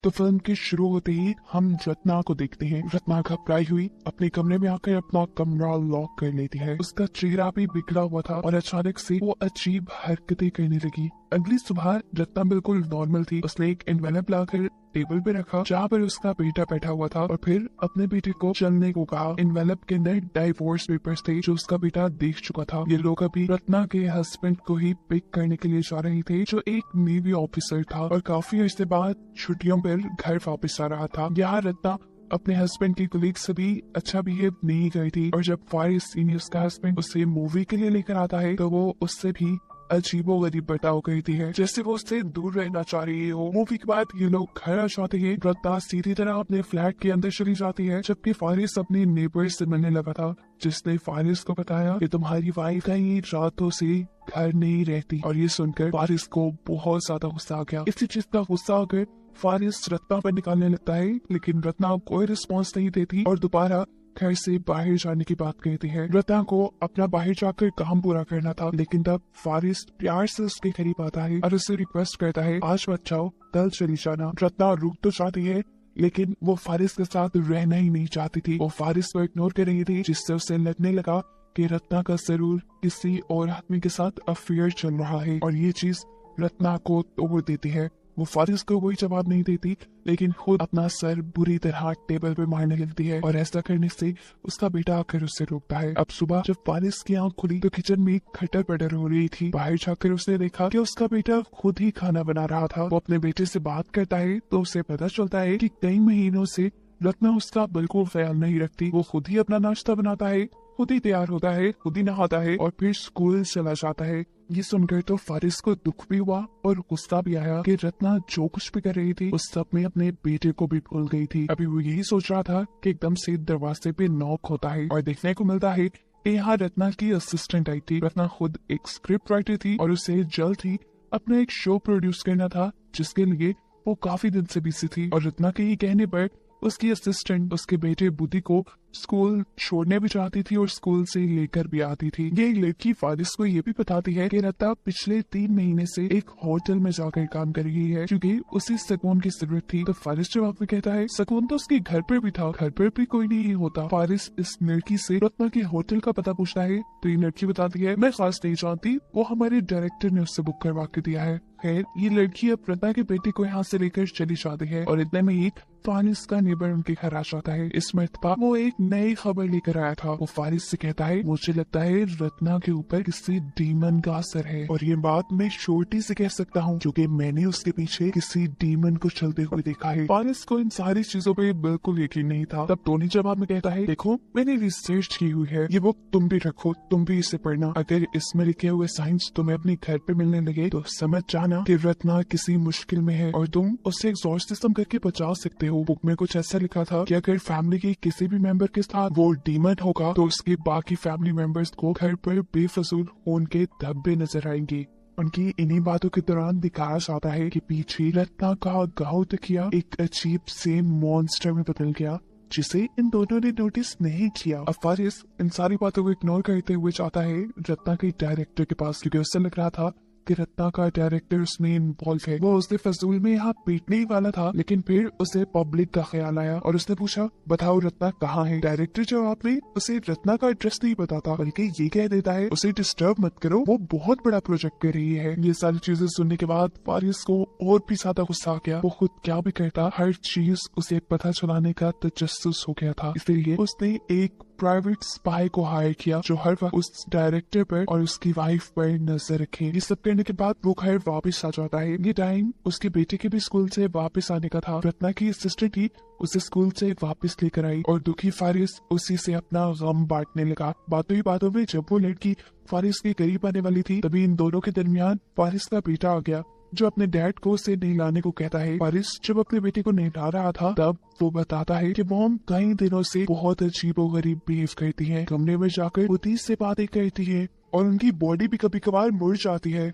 तो फिल्म के शुरू होते ही हम रत्ना को देखते हैं। रत्ना घबराई हुई अपने कमरे में आकर अपना कमरा लॉक कर लेती है। उसका चेहरा भी बिगड़ा हुआ था और अचानक से वो अजीब हरकतें करने लगी। अगली सुबह रत्ना बिल्कुल नॉर्मल थी। उसने एक एनवेलप लाकर टेबल पे रखा जहाँ पर उसका बेटा बैठा हुआ था और फिर अपने बेटे को चलने को कहा। एनवेलप के अंदर डाइवोर्स पेपर्स थे जो उसका बेटा देख चुका था। ये लोग अभी रत्ना के हस्बैंड को ही पिक करने के लिए जा रहे थे जो एक नेवी ऑफिसर था और काफी अर्से बाद छुट्टियों पर घर वापस आ रहा था। यहाँ रत्ना अपने हस्बैंड की कलीग से भी अच्छा बिहेव नहीं कर थी और जब फारिस सीनियर उसका हस्बैंड उसे मूवी के लिए लेकर आता है तो वो उससे भी अजीबो गरीब बर्ताव करती है, जैसे वो उससे दूर रहना चाह रही हो। मूवी के बाद ये लोग घर आ जाते हैं। रत्ना सीधी तरह अपने फ्लैट के अंदर चली जाती है जबकि फारिस अपने नेबर से मिलने लगा था जिसने फारिस को बताया कि तुम्हारी वाइफ कई रातों से घर नहीं रहती। और ये सुनकर फारिस को बहुत ज्यादा गुस्सा आ गया। इसी चीज का गुस्सा आकर फारिस रत्ना पर निकालने लगता है लेकिन रत्ना कोई रिस्पॉन्स नहीं देती और दोबारा घर से बाहर जाने की बात कहती है। रत्ना को अपना बाहर जाकर काम पूरा करना था लेकिन तब फारिस प्यार से उसके करीब आता है और उससे रिक्वेस्ट करता है आज मत जाओ, कल चली जाना। रत्ना रुक तो चाहती है लेकिन वो फारिस के साथ रहना ही नहीं चाहती थी। वो फारिस को इग्नोर कर रही थी जिससे उसे लगने लगा कि रत्ना का जरूर किसी और आदमी के साथ अफेयर चल रहा है और ये चीज रत्ना को तोड़ देती है। वो फारिस को कोई जवाब नहीं देती लेकिन खुद अपना सर बुरी तरह टेबल पे मारने लगती है और ऐसा करने से उसका बेटा आकर उससे रोकता है। अब सुबह जब फारिस की आंख खुली तो किचन में खटर पटर हो रही थी। बाहर जाकर उसने देखा कि उसका बेटा खुद ही खाना बना रहा था। वो अपने बेटे से बात करता है तो उसे पता चलता है कि कई महीनों से रत्ना उसका बिल्कुल ख्याल नहीं रखती। वो खुद ही अपना नाश्ता बनाता है, खुद ही तैयार होता है, खुद ही नहाता है और फिर स्कूल चला जाता है। ये सुनकर तो फारिस को दुख भी हुआ और गुस्सा भी आया कि रत्ना जो कुछ भी कर रही थी उस सब में अपने बेटे को भी भूल गई थी। अभी वो यही सोच रहा था कि एकदम से दरवाजे पे नॉक होता है और देखने को मिलता है कि यहाँ रत्ना की असिस्टेंट आई थी। रत्ना खुद एक स्क्रिप्ट राइटर थी और उसे जल्द ही अपना एक शो प्रोड्यूस करना था जिसके लिए वो काफी दिन से बिजी थी और रत्ना के ही कहने पर उसकी असिस्टेंट उसके बेटे बुद्धि को स्कूल छोड़ने भी चाहती थी और स्कूल से लेकर भी आती थी। ये लड़की फारिस को ये भी बताती है कि रत्ना पिछले 3 महीने से एक होटल में जाकर काम कर रही है क्योंकि उसे सुकून की जरूरत थी। तो फारिस जवाब में कहता है सुकून तो उसके घर पर भी था, घर पर भी कोई नहीं होता। फारिस इस लड़की से रत्ना के होटल का पता पूछता है तो ये लड़की बताती है मैं खास नहीं जानती, वो हमारे डायरेक्टर ने उससे बुक करवा के दिया है। खैर ये लड़की अब रत्ना के बेटे को यहाँ से लेकर चली जाती है और इतने में ही फारिस का नेबर उनके घर आ जाता है। इस मरतबा वो एक नई खबर लेकर आया था। वो फारिस से कहता है मुझे लगता है रत्ना के ऊपर किसी डीमन का असर है और ये बात मैं छोटी से कह सकता हूँ क्योंकि मैंने उसके पीछे किसी डीमन को चलते हुए देखा है। फारिस को इन सारी चीजों पे बिल्कुल यकीन नहीं था। तब टोनी जवाब में कहता है देखो मैंने रिसर्च की हुई है, ये बुक तुम भी रखो, तुम भी इसे पढ़ना। अगर इसमें लिखे हुए साइंस तुम्हें अपने घर पे मिलने लगे तो समझ जाना कि रत्ना किसी मुश्किल में है और तुम उसे एग्जॉर्सिज्म करके बचा सकते हो। बुक में कुछ ऐसा लिखा था कि अगर फैमिली के किसी भी मेंबर के साथ वो डीमन होगा तो उसके बाकी फैमिली मेंबर्स को घर पर बेफजूल खून के धब्बे नजर आएंगे। उनकी इन्हीं बातों के दौरान दिखाया जाता है कि पीछे रत्ना का गाँव तकिया एक अजीब से मॉन्स्टर में बदल गया जिसे इन दोनों ने नोटिस नहीं किया। अब फारिस इन सारी बातों को इग्नोर करते हुए जाता है रत्ना के डायरेक्टर के पास क्योंकि उससे लग रहा था कि रत्ना का डायरेक्टर उसमें इन्वॉल्व है। वो उसने फजूल में यहाँ पीटने ही वाला था लेकिन फिर उसे पब्लिक का ख्याल आया और उसने पूछा बताओ रत्ना कहाँ है। डायरेक्टर जवाब में उसे रत्ना का एड्रेस नहीं बताता बल्कि ये कह देता है उसे डिस्टर्ब मत करो, वो बहुत बड़ा प्रोजेक्ट कर रही है। ये सारी चीजें सुनने के बाद फारिस को और भी ज्यादा गुस्सा आ गया। वो खुद क्या भी करता हर चीज उसे पता चलाने का तजस्सुस हो गया था, इसलिए उसने एक प्राइवेट स्पाई को हायर किया जो हर वक्त उस डायरेक्टर पर और उसकी वाइफ पर नजर रखे। ये सब करने के बाद वो घर वापस आ जाता है। ये टाइम उसके बेटे के भी स्कूल से वापस आने का था। रत्ना की असिस्टेंट ही उसे स्कूल से वापस लेकर आई और दुखी फारिस उसी से अपना गम बांटने लगा। बातों ही बातों में जब वो लड़की फारिस के करीब आने वाली थी तभी इन दोनों के दरमियान फारिस का बेटा आ गया जो अपने डैड को उसे नहलाने को कहता है। फारिस जब अपने बेटे को नहला रहा था तब वो बताता है कि मॉम कई दिनों से बहुत अजीबोगरीब बिहेव करती है, कमरे में जाकर बुद्धि से बातें करती है और उनकी बॉडी भी कभी कभार मुड़ जाती है।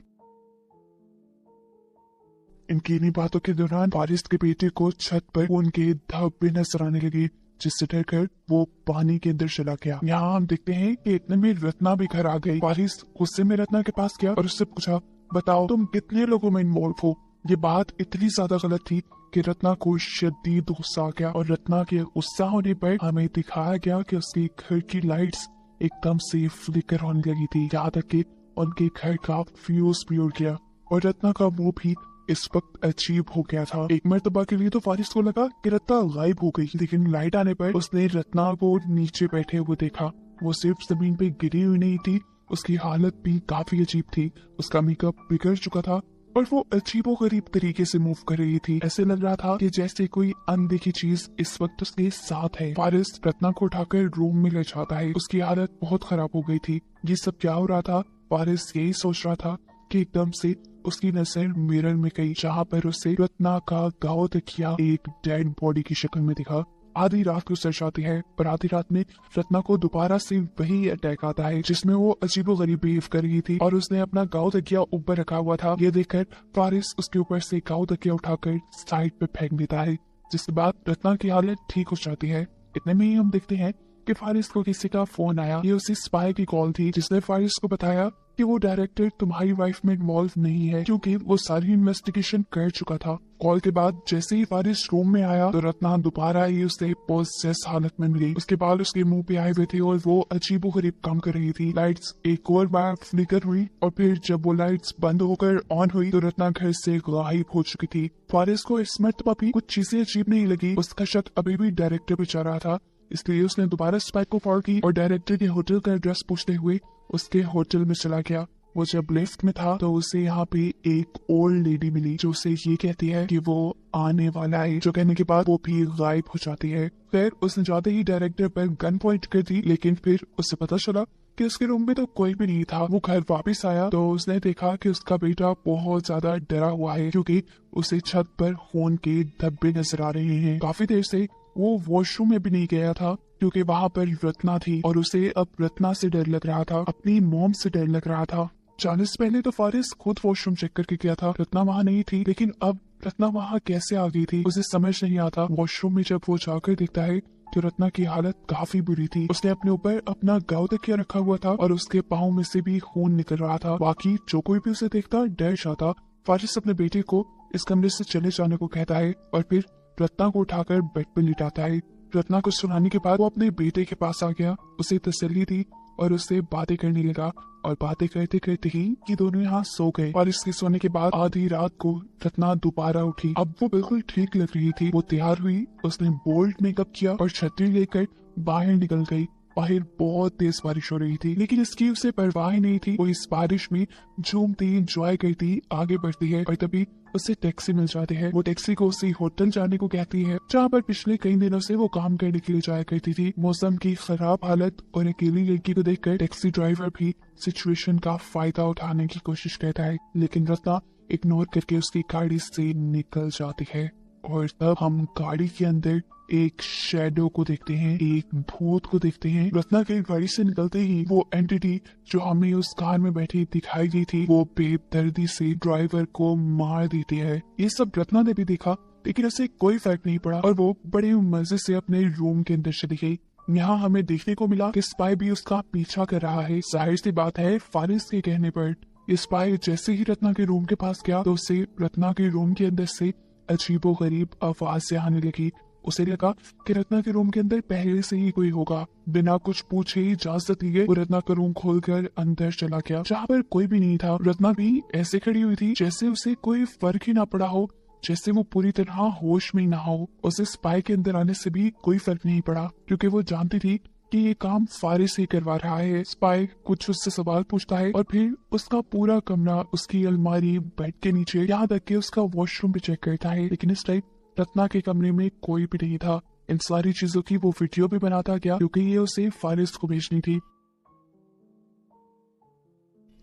इनकी इन्हीं बातों के दौरान फारिस के बेटे को छत पर उनके धब्बे नजर आने लगे जिससे डरकर वो पानी के अंदर चला गया। यहाँ हम देखते हैं कि इतने में रत्ना भी घर आ गई। फारिस गुस्से में रत्ना के पास गया और उससे पूछा बताओ तुम कितने लोगों में इन्वॉल्व हो, ये बात इतनी ज्यादा गलत थी कि रत्ना को शदीद गुस्सा आ गया और रत्ना के गुस्सा होने पर हमें दिखाया गया कि उसके घर की लाइट्स एकदम से फ्लिकर होने लगी थी, यहाँ तक कि उनके घर का फ्यूज भी उड़ गया और रत्ना का मुंह भी इस वक्त अजीब हो गया था। एक मर्तबा के लिए तो फारिस को लगा कि रत्ना गायब हो गई, लेकिन लाइट आने पर उसने रत्ना को नीचे बैठे हुए देखा। वो सिर्फ जमीन पे गिरी हुई नहीं थी, उसकी हालत भी काफी अजीब थी। उसका मेकअप बिगड़ चुका था और वो अजीबोगरीब तरीके से मूव कर रही थी। ऐसे लग रहा था कि जैसे कोई अनदेखी चीज इस वक्त उसके साथ है। फारिस रत्ना को उठाकर रूम में ले जाता है। उसकी हालत बहुत खराब हो गई थी। ये सब क्या हो रहा था? फारिस यही सोच रहा था कि एकदम से उसकी नजर मिरर में गई, जहाँ पर उसे रत्ना का गाँव तकिया एक डेड बॉडी की शक्ल में दिखा। आधी रात को सर्च आती है, पर आधी रात में रत्ना को दोबारा से वही अटैक आता है जिसमें वो अजीबोगरीब बिहेव कर रही थी और उसने अपना गाँव तकिया ऊपर रखा हुआ था। ये देखकर फारिस उसके ऊपर से गाँव तकिया उठाकर साइड पे फेंक देता है, जिसके बाद रत्ना की हालत ठीक हो जाती है। इतने में ही हम देखते हैं कि फारिस को किसी का फोन आया। ये उसी स्पाई की कॉल थी जिसने फारिस को बताया कि वो डायरेक्टर तुम्हारी वाइफ में इन्वॉल्व नहीं है, क्योंकि वो सारी इन्वेस्टिगेशन कर चुका था। कॉल के बाद जैसे ही फारिस रूम में आया तो रत्ना दोबारा ही उसे पोजेस हालत में मिली। उसके बाल उसके मुंह पे आए हुए थे और वो अजीबोगरीब काम कर रही थी। लाइट्स एक और बार फ्लिकर हुई और फिर जब वो लाइट्स बंद होकर ऑन हुई तो रत्ना घर से गायब हो चुकी थी। फारिस को इस मर्तबा भी कुछ चीजें अजीब नहीं लगी। उसका शक अभी भी डायरेक्टर पे चल रहा था, इसलिए उसने दोबारा स्पाइक को फॉलो की और डायरेक्टर के होटल का एड्रेस पूछते हुए उसके होटल में चला गया। वो जब लिफ्ट में था तो उसे यहाँ पे एक ओल्ड लेडी मिली जो उसे ये कहती है कि वो आने वाला है, जो कहने के बाद वो भी गायब हो जाती है। फिर उसने जाते ही डायरेक्टर पर गन पॉइंट कर दी, लेकिन फिर उसे पता चला कि उसके रूम में तो कोई भी नहीं था। वो घर वापस आया तो उसने देखा कि उसका बेटा बहुत ज्यादा डरा हुआ है, क्योंकि उसे छत पर खून के धब्बे नजर आ रहे हैं। काफी देर से वो वॉशरूम में भी नहीं गया था, क्योंकि वहाँ पर रत्ना थी और उसे अब रत्ना से डर लग रहा था, अपनी मॉम से डर लग रहा था। जाने से पहले तो फारिस खुद वॉशरूम चेक करके गया था, रत्ना वहाँ नहीं थी, लेकिन अब रत्ना वहाँ कैसे आ गई थी उसे समझ नहीं आता। वॉशरूम में जब वो जाकर देखता है तो रत्ना की हालत काफी बुरी थी। उसने अपने ऊपर अपना गाँव तकिया रखा हुआ था और उसके पाँव में से भी खून निकल रहा था। बाकी जो कोई भी उसे देखता डर जाता। फारिस अपने बेटे को इस कमरे से चले जाने को कहता है और फिर रत्ना को उठाकर बेड पर लिटाता है। रत्ना को सुनाने के बाद वो अपने बेटे के पास आ गया, उसे तसल्ली दी और उससे बातें करने लगा और बातें करते करते ही ये दोनों यहाँ सो गए। और इसके सोने के बाद आधी रात को रत्ना दोबारा उठी। अब वो बिल्कुल ठीक लग रही थी। वो तैयार हुई, उसने बोल्ड मेकअप किया और छतरी लेकर बाहर निकल गई। बाहर बहुत तेज बारिश हो रही थी, लेकिन इसकी उसे परवाह नहीं थी। वो इस बारिश में झूमती एंजॉय करती आगे बढ़ती है और तभी उसे टैक्सी मिल जाती है। वो टैक्सी को उसी होटल जाने को कहती है जहाँ पर पिछले कई दिनों से वो काम करने के लिए जाया करती थी। मौसम की खराब हालत और अकेली लड़की को देखकर टैक्सी ड्राइवर भी सिचुएशन का फायदा उठाने की कोशिश करता है, लेकिन रत्ना इग्नोर करके उसकी गाड़ी से निकल जाती है। और तब हम गाड़ी के अंदर एक शैडो को देखते हैं, एक भूत को देखते हैं। रत्ना के गाड़ी से निकलते ही वो एंटिटी जो हमें उस कार में बैठी दिखाई दी थी, वो बेदर्दी से ड्राइवर को मार देती है। ये सब रत्ना ने भी देखा, लेकिन उसे कोई फर्क नहीं पड़ा और वो बड़े मजे से अपने रूम के अंदर चली गई। यहाँ हमें देखने को मिला कि स्पाई भी उसका पीछा कर रहा है। जाहिर सी बात है, फारिस के कहने पर स्पाई जैसे ही रत्ना के रूम के पास गया तो उसे रत्ना के रूम के अंदर से अजीबोगरीब आवाजें आने लगी। उसे लगा कि रत्ना के रूम के अंदर पहले से ही कोई होगा। बिना कुछ पूछे ही इजाजत लिए वो रत्ना का रूम खोलकर अंदर चला गया, जहाँ पर कोई भी नहीं था। रत्ना भी ऐसे खड़ी हुई थी जैसे उसे कोई फर्क ही ना पड़ा हो, जैसे वो पूरी तरह होश में ही ना हो। उसे स्पाई के अंदर आने से भी कोई फर्क नहीं पड़ा, क्योंकि वो जानती थी कि ये काम फारिस ही करवा रहा है। स्पाई कुछ उससे सवाल पूछता है और फिर उसका पूरा कमरा, उसकी अलमारी, बेड के नीचे, यहाँ तक कि उसका वॉशरूम भी चेक करता है, लेकिन इस टाइम रत्ना के कमरे में कोई भी नहीं था। इन सारी चीजों की वो वीडियो भी बनाता गया, क्योंकि ये उसे फारिस को भेजनी थी।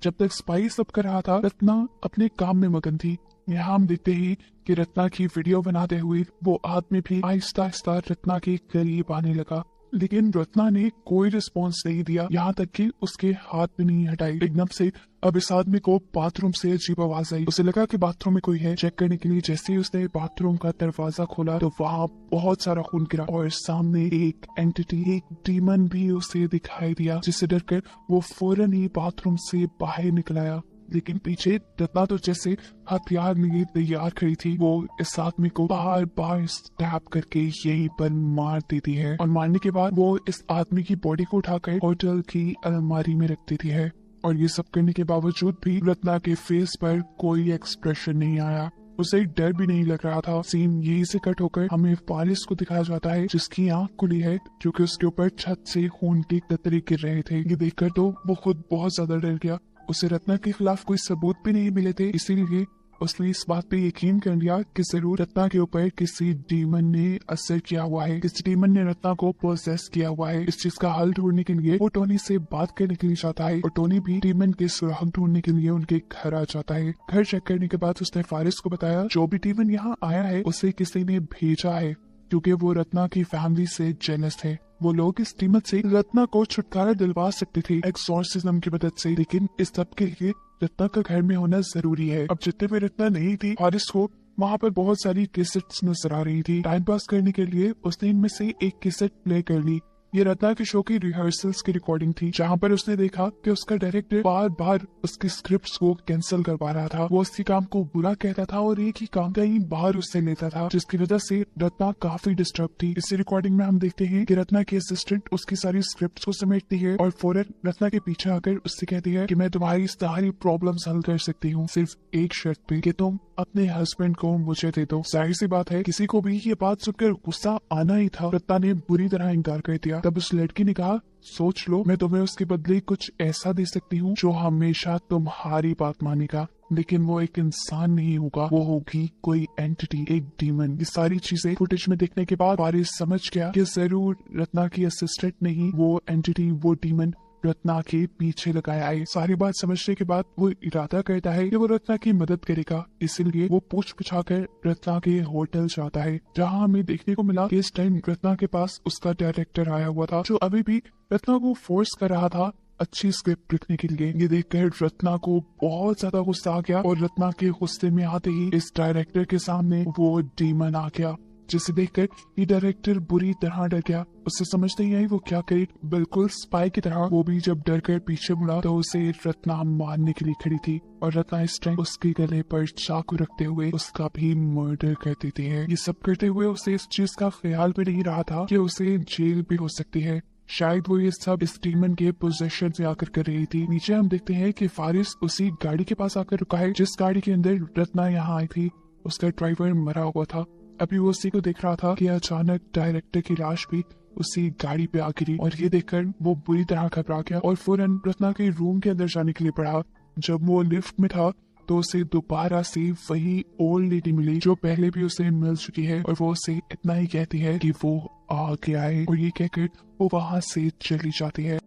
जब तक स्पाई सब कर रहा था, रत्ना अपने काम में मगन थी। यहाँ हम देखते ही कि रत्ना की वीडियो बनाते हुए वो आदमी भी आहिस्ता आहिस्ता रत्ना के करीब आने लगा, लेकिन रत्ना ने कोई रिस्पॉन्स नहीं दिया, यहाँ तक कि उसके हाथ भी नहीं हटाई। एकदम से अब इस आदमी को बाथरूम से अजीब आवाज आई। उसे लगा कि बाथरूम में कोई है। चेक करने के लिए जैसे ही उसने बाथरूम का दरवाजा खोला तो वहाँ बहुत सारा खून गिरा और सामने एक एंटिटी, एक डीमन भी उसे दिखाई दिया, जिससे डरकर वो फौरन ही बाथरूम से बाहर निकल आया। लेकिन पीछे रत्ना तो जैसे हथियार लिए तैयार खड़ी थी। वो इस आदमी को बार बार स्टैब करके यहीं पर मार देती है और मारने के बाद वो इस आदमी की बॉडी को उठाकर होटल की अलमारी में रख देती है। और ये सब करने के बावजूद भी रत्ना के फेस पर कोई एक्सप्रेशन नहीं आया, उसे डर भी नहीं लग रहा था। सीन यही से कट होकर हमें फारिस को दिखाया जाता है जिसकी आंख खुली है क्योंकि उसके ऊपर छत से खून के कतरे गिर रहे थे। ये देखकर तो वो खुद बहुत ज्यादा डर गया। उसे रत्ना के खिलाफ कोई सबूत भी नहीं मिले थे, इसीलिए उसने इस बात पे यकीन कर लिया कि जरूर रत्ना के ऊपर किसी डीमन ने असर किया हुआ है, किसी डीमन ने रत्ना को पोसेस किया हुआ है। इस चीज का हल ढूंढने के लिए वो टोनी से बात करने के लिए चाहता है और टोनी भी डीमन के सुराग ढूंढने के लिए उनके घर आ जाता है। घर चेक करने के बाद उसने फारिस को बताया जो भी डीमन यहाँ आया है उसे किसी ने भेजा है क्योंकि वो रत्ना की फैमिली से जेलस थे। वो लोग इस कीमत से रत्ना को छुटकारा दिलवा सकते थे एक्सॉर्सिज्म की मदद से, लेकिन इस सब के लिए रत्ना का घर में होना जरूरी है। अब जितने में रत्ना नहीं थी, फारिस को वहाँ पर बहुत सारी कैसेट्स नजर आ रही थी। टाइम पास करने के लिए उसने इनमें से एक कैसेट प्ले कर ली। ये रत्ना के शो की रिहर्सल्स की रिकॉर्डिंग थी जहाँ पर उसने देखा कि उसका डायरेक्टर बार बार उसके स्क्रिप्ट्स को कैंसिल करवा रहा था। वो उसके काम को बुरा कहता था और एक ही काम कहीं बाहर उससे लेता था, जिसकी वजह से रत्ना काफी डिस्टर्ब थी। इसी रिकॉर्डिंग में हम देखते हैं कि रत्ना की असिस्टेंट उसकी सारी स्क्रिप्ट्स को समेटती है और फौरन रत्ना के पीछे आकर उससे कहती है कि मैं तुम्हारी सारी प्रॉब्लम्स हल कर सकती हूँ, सिर्फ एक शर्त पे कि तुम अपने हस्बैंड को मुझे दे दो। जाहिर सी बात है किसी को भी ये बात सुनकर गुस्सा आना ही था। रत्ना ने बुरी तरह इनकार कर दिया। तब उस लड़की ने कहा सोच लो, मैं तुम्हें उसके बदले कुछ ऐसा दे सकती हूँ जो हमेशा तुम्हारी बात मानेगा, लेकिन वो एक इंसान नहीं होगा, वो होगी कोई एंटिटी, एक डीमन। ये सारी चीजें फुटेज में देखने के बाद फारिस समझ गया कि जरूर रत्ना की असिस्टेंट नहीं, वो एंटिटी, वो डीमन रत्ना के पीछे लगाया है। सारी बात समझने के बाद वो इरादा करता है कि वो रत्ना की मदद करेगा, इसीलिए वो पूछ पुछाकर रत्ना के होटल जाता है, जहाँ हमें देखने को मिला कि इस टाइम रत्ना के पास उसका डायरेक्टर आया हुआ था जो अभी भी रत्ना को फोर्स कर रहा था अच्छी स्क्रिप्ट लिखने के लिए। ये देखकर रत्ना को बहुत ज्यादा गुस्सा आ गया और रत्ना के गुस्से में आते ही इस डायरेक्टर के सामने वो डीमन आ गया, जिसे देखकर ये डायरेक्टर बुरी तरह डर गया। उसे समझ नहीं आई वो क्या करे, बिल्कुल स्पाई की तरह। वो भी जब डर कर पीछे मुड़ा तो उसे रत्ना मारने के लिए खड़ी थी और रत्ना इस टाइम उसके गले पर चाकू रखते हुए उसका भी मर्डर कर देती है। ये सब करते हुए उसे इस चीज का ख्याल भी नहीं रहा था कि उसे जेल भी हो सकती है। शायद वो ये सब इस डीमन के पोजेशन से आकर कर रही थी। नीचे हम देखते हैं कि फारिस उसी गाड़ी के पास आकर रुका है जिस गाड़ी के अंदर रत्ना यहाँ आई थी। उसका ड्राइवर मरा हुआ था। अभी वो उसी को देख रहा था कि अचानक डायरेक्टर की लाश भी उसी गाड़ी पे आ गिरी और ये देखकर वो बुरी तरह घबरा गया और फौरन रत्ना के रूम के अंदर जाने के लिए बढ़ा। जब वो लिफ्ट में था तो उसे दोबारा से वही ओल्ड लेडी मिली जो पहले भी उसे मिल चुकी है और वो उसे इतना ही कहती है कि वो आगे आए और ये कहकर वो वहाँ से चली जाती है।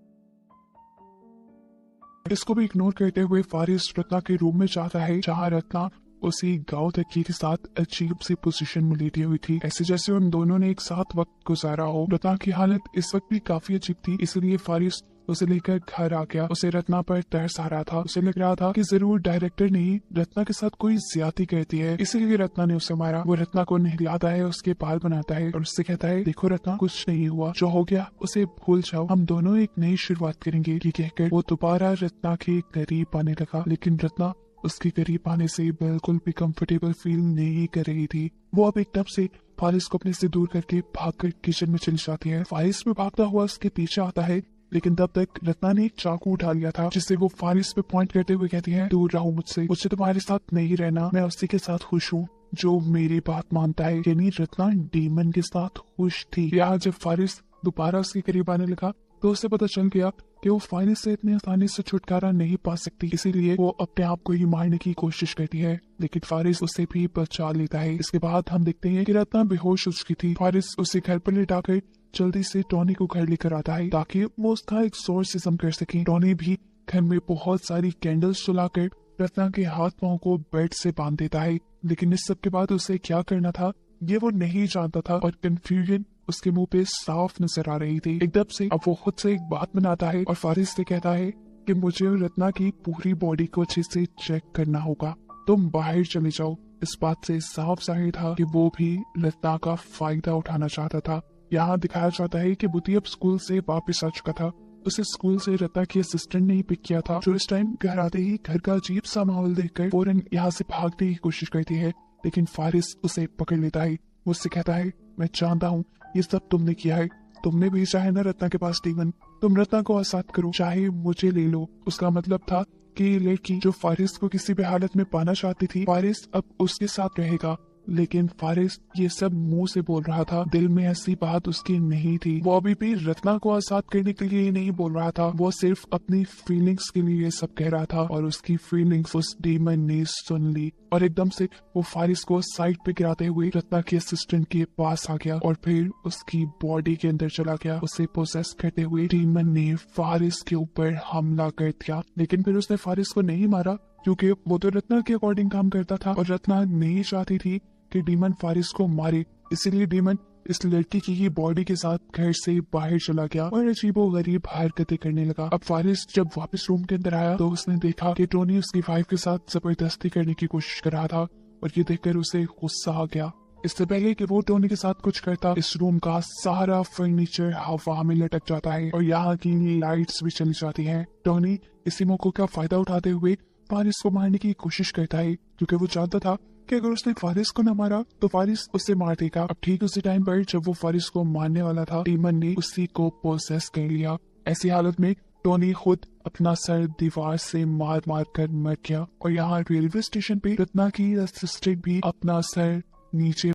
इसको भी इग्नोर करते हुए फारिस रत्ना के रूम में जाता है जहाँ रत्ना उसी गांव तक के साथ अजीब सी पोजीशन में लेटी हुई थी, ऐसे जैसे उन दोनों ने एक साथ वक्त गुजारा हो। रत्ना की हालत इस वक्त भी काफी अजीब थी, इसलिए फारिस उसे लेकर घर आ गया। उसे रत्ना पर तरस आ रहा था। उसे लग रहा था कि जरूर डायरेक्टर ने ही रत्ना के साथ कोई ज्यादती करती है, इसीलिए रत्ना ने उसे मारा। वो रत्ना को नहलाता है, उसके बाल बनाता है और उससे कहता है देखो रत्ना, कुछ नहीं हुआ, जो हो गया उसे भूल जाओ, हम दोनों एक नई शुरुआत करेंगे। ये कहकर वो दोबारा रत्ना के करीब आने लगा, लेकिन रत्ना उसके करीब आने से बिल्कुल भी कंफर्टेबल फील नहीं कर रही थी। वो अब एकदम से फारिस को अपने से दूर करके भागकर किचन में चली जाती है। फारिस में भागता हुआ उसके पीछे आता है, लेकिन तब तक रत्ना ने एक चाकू उठा लिया था जिससे वो फारिस पे पॉइंट करते हुए कहती है दूर रहो मुझसे, मुझे तुम्हारे साथ नहीं रहना, मैं उसी के साथ खुश हूँ जो मेरी बात मानता है। यानी रत्ना डीमन के साथ खुश थी। यहाँ जब फारिस दोबारा उसके करीब आने लगा तो उसे पता चल गया कि वो फारिस से इतनी आसानी से छुटकारा नहीं पा सकती, इसीलिए वो अपने आप को ही मारने की कोशिश करती है, लेकिन फारिस उसे भी बचा लेता है। इसके बाद हम देखते हैं कि रत्ना बेहोश हो चुकी थी। फारिस उसे घर पर लिटाकर जल्दी से टॉनी को घर लेकर आता है ताकि वो उसका एक्सॉर्सिज्म कर सके। टॉनी भी घर में बहुत सारी कैंडल्स जलाकर रत्ना के हाथ पांव को बेड से बांध देता है, लेकिन इस सब के बाद उसे क्या करना था ये वो नहीं जानता था और कंफ्यूजन उसके मुंह पे साफ नजर आ रही थी। एकदम से अब वो खुद से एक बात बनाता है और फारिस से कहता है कि मुझे रत्ना की पूरी बॉडी को अच्छे से चेक करना होगा, तुम बाहर चले जाओ। इस बात से साफ जाहिर था कि वो भी रत्ना का फायदा उठाना चाहता था। यहाँ दिखाया जाता है कि बुद्धि अब स्कूल से वापस आ चुका था उसे स्कूल से रत्ना की असिस्टेंट ने ही पिक किया था, जो इस टाइम घर आते ही घर का अजीब सा माहौल देखकर फौरन यहाँ से भागने की कोशिश करती है, लेकिन फारिस उसे पकड़ लेता है। वो उससे कहता है, मैं जानता हूँ ये सब तुमने किया है, तुमने भेजा है ना रत्ना के पास डीमन, तुम रत्ना को आजाद करो चाहे मुझे ले लो। उसका मतलब था कि ये लड़की जो फारिस को किसी भी हालत में पाना चाहती थी, फारिस अब उसके साथ रहेगा। लेकिन फारिस ये सब मुंह से बोल रहा था, दिल में ऐसी बात उसकी नहीं थी। वो अभी भी रत्ना को आजाद करने के लिए नहीं बोल रहा था, वो सिर्फ अपनी फीलिंग्स के लिए ये सब कह रहा था। और उसकी फीलिंग्स उस डीमन ने सुन ली और एकदम से वो फारिस को साइड पे गिराते हुए रत्ना के असिस्टेंट के पास आ गया और फिर उसकी बॉडी के अंदर चला गया। उसे पोसेस करते हुए डीमन ने फारिस के ऊपर हमला कर दिया, लेकिन फिर उसने फारिस को नहीं मारा क्योंकि वो तो रत्ना के अकॉर्डिंग काम करता था और रत्ना नहीं चाहती थी कि डीमन फारिस को मारे। इसीलिए डीमन इस लड़की की ही बॉडी के साथ घर से बाहर चला गया और अजीबो गरीब हरकतें करने लगा। अब फारिस जब वापस रूम के अंदर आया तो उसने देखा कि टोनी उसकी वाइफ के साथ जबरदस्ती करने की कोशिश कर रहा था और ये देखकर उसे गुस्सा आ गया। इससे पहले कि वो टोनी के साथ कुछ करता, इस रूम का सारा फर्नीचर हवा में लटक जाता है और यहाँ की लाइट्स भी चली जाती हैं। टोनी इसी मौके का फायदा उठाते हुए फारिस को मारने की कोशिश करता है, क्योंकि वो जानता था कि अगर उसने फारिस को न मारा तो फारिस उसे मार देगा। अब ठीक उसी टाइम पर जब वो फारिस को मारने वाला था, डीमन ने उसी को पोसेस कर लिया। ऐसी हालत में टोनी खुद अपना सर दीवार से मार मार कर मर गया और यहाँ रेलवे स्टेशन पे रत्ना की असिस्टेंट भी अपना सर नीचे